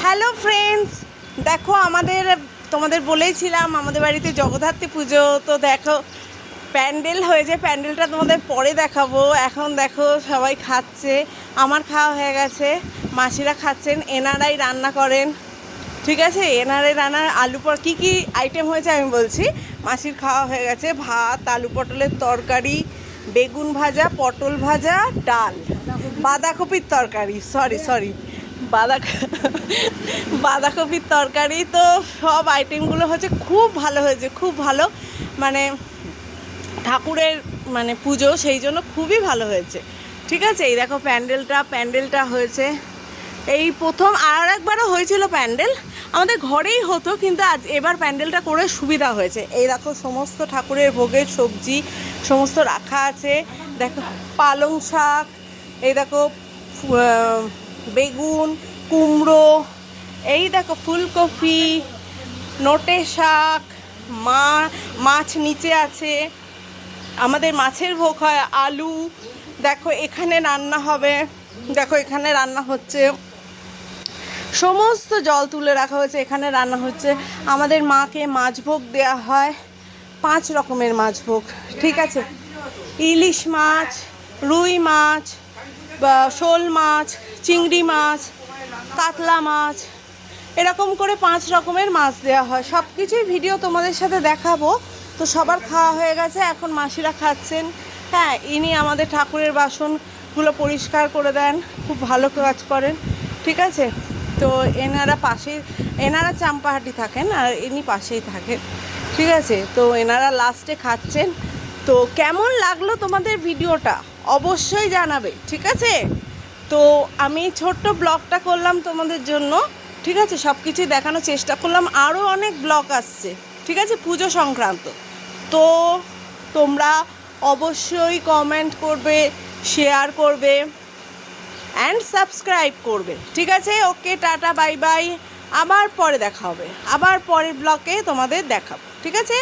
Hello friends, দেখো তোমাদের বলেইছিলাম আমাদের বাড়িতে জগদ্ধাত্রী পুজো। তো দেখো প্যান্ডেল হয়েছে, প্যান্ডেলটা তোমাদের পরে দেখাবো। এখন দেখো সবাই খাচ্ছে, আমার খাওয়া হয়ে গেছে, মাসিরা খাচ্ছেন, এনারাই রান্না করেন। ঠিক আছে, এনারাই রান্নার আলু কী কী আইটেম হয়েছে আমি বলছি। মাসির খাওয়া হয়ে গেছে, ভাত, আলু পটলের তরকারি, বেগুন ভাজা, পটল ভাজা, ডাল, বাঁধাকপির তরকারি, সরি বাঁধাকপির তরকারি। তো সব আইটেমগুলো হচ্ছে খুব ভালো হয়েছে, খুব ভালো। মানে ঠাকুরের পুজো, সেই জন্য খুবই ভালো হয়েছে। ঠিক আছে, এই দেখো প্যান্ডেলটা হয়েছে এই প্রথম। আর একবারও হয়েছিল প্যান্ডেল, আমাদের ঘরেই হতো, কিন্তু এবার প্যান্ডেলটা করে সুবিধা হয়েছে। এই দেখো সমস্ত ঠাকুরের ভোগের সবজি সমস্ত রাখা আছে। দেখো পালং শাক, এই দেখো বেগুন, কুমড়ো, এই দেখো ফুলকপি, নোটে শাক, মাছ নিচে আছে, আমাদের মাছের ভোগ হয়, আলু। দেখো এখানে রান্না হবে, দেখো এখানে রান্না হচ্ছে, সমস্ত জল তুলে রাখা হয়েছে, এখানে রান্না হচ্ছে। আমাদের মাকে মাছভোগ দেওয়া হয়, 5 রকমের মাছভোগ। ঠিক আছে, ইলিশ মাছ, রুই মাছ, শোল মাছ, চিংড়ি মাছ, কাতলা মাছ, এরকম করে 5 রকমের মাছ দেওয়া হয়। সব কিছুই ভিডিও তোমাদের সাথে দেখাবো। তো সবার খাওয়া হয়ে গেছে, এখন মাসিরা খাচ্ছেন। হ্যাঁ, ইনি আমাদের ঠাকুরের বাসনগুলো পরিষ্কার করে দেন, খুব ভালো কাজ করেন। ঠিক আছে, তো এনারা চাম্পাহাটি থাকেন আর ইনি পাশেই থাকেন। ঠিক আছে, তো এনারা লাস্টে খাচ্ছেন। তো কেমন লাগলো তোমাদের ভিডিওটা অবশ্যই জানাবে। ঠিক আছে, তো আমি ছোট্ট ব্লগটা করলাম তোমাদের জন্য। ঠিক আছে, সব কিছুই দেখানোর চেষ্টা করলাম, আরও অনেক ব্লগ আসছে। ঠিক আছে, পুজো সংক্রান্ত। তো তোমরা অবশ্যই কমেন্ট করবে, শেয়ার করবে অ্যান্ড সাবস্ক্রাইব করবে। ঠিক আছে, ওকে, টাটা, বাই বাই। আবার পরে দেখা হবে, আবার পরের ব্লগে তোমাদের দেখাবো। ঠিক আছে।